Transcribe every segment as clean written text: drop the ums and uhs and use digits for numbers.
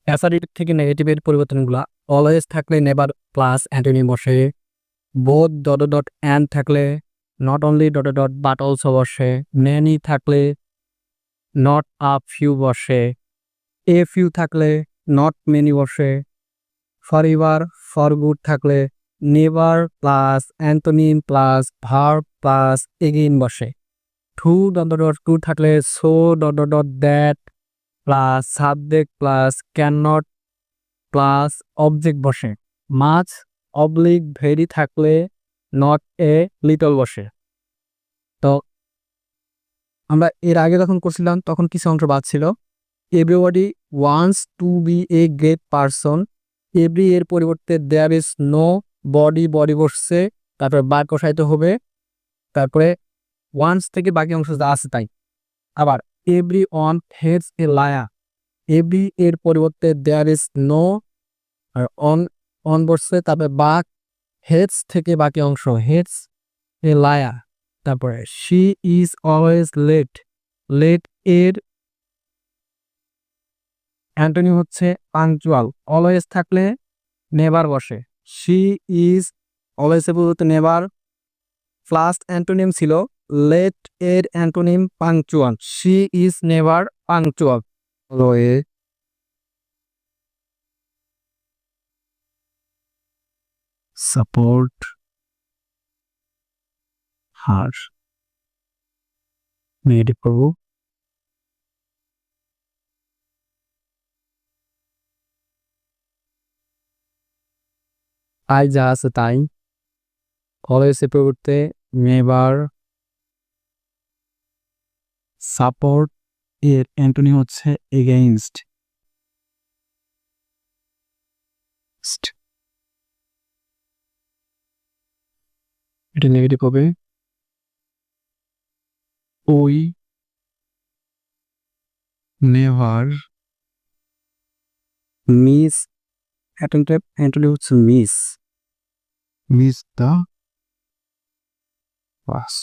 Assertive থেকে নেগেটিভের পরিবর্তনগুলো always থাকলে নেভার প্লাস অ্যান্টোনিম বসে, বোথ ডট ডট অ্যান্ড থাকলে not only dot dot but also বসে, মেনি থাকলে নট আ ফিউ বসে, এ ফিউ থাকলে নট মেনি বসে, ফর এভার ফর গুড থাকলে never plus antonym plus verb plus again বসে, two dot dot two থাকলে so dot dot that plus subject plus can not plus object বসে, মাছ oblique very থাকলে not a little বসে। তো আমরা এর আগে যখন করছিলাম তখন কিছু অংশ বাদ ছিল। Everybody wants to be a great person, every এর পরিবর্তে there is nobody, body বসছে, তারপরে বার কষাইতে হবে, তারপরে ওয়ান্স থেকে বাকি অংশ যা আছে তাই। আবার everyone hates a liar, every এর পরিবর্তে দেয়ার ইজ নো আর অন বসছে, তারপরে বাক হেটস থেকে বাকি অংশ হেটস এ লায়ার। তারপরে she is always late, late এর অ্যান্টোনিম হচ্ছে পাংচুয়াল, অলওয়েজ থাকলে নেভার বসে, শি ইজ অলওয়েজ এর পরিবর্তে নেভার প্লাস অ্যান্টোনিম ছিল লেট এর antonym punctual, she is never punctual. Always support her maid প্রভু, আই যা আছে তাই, অলওয়েজ এর পরিবর্তে নেভার, সাপোর্ট এর অ্যান্টোনিম হচ্ছে এগেইনস্ট, এটা নেগেটিভ হবে। ওই নেভার মিস, অ্যান্টোনিম হচ্ছে মিস, মিস দ্য বাস।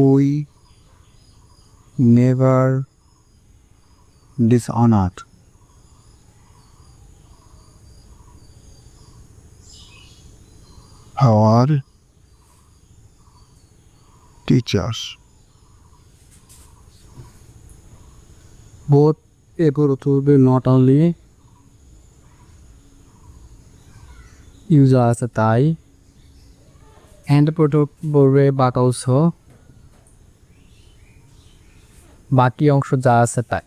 ওই never dishonour, our teachers. Both able to be not only use as a tie and পড়বে but also বাকি অংশ যা আছে তাই।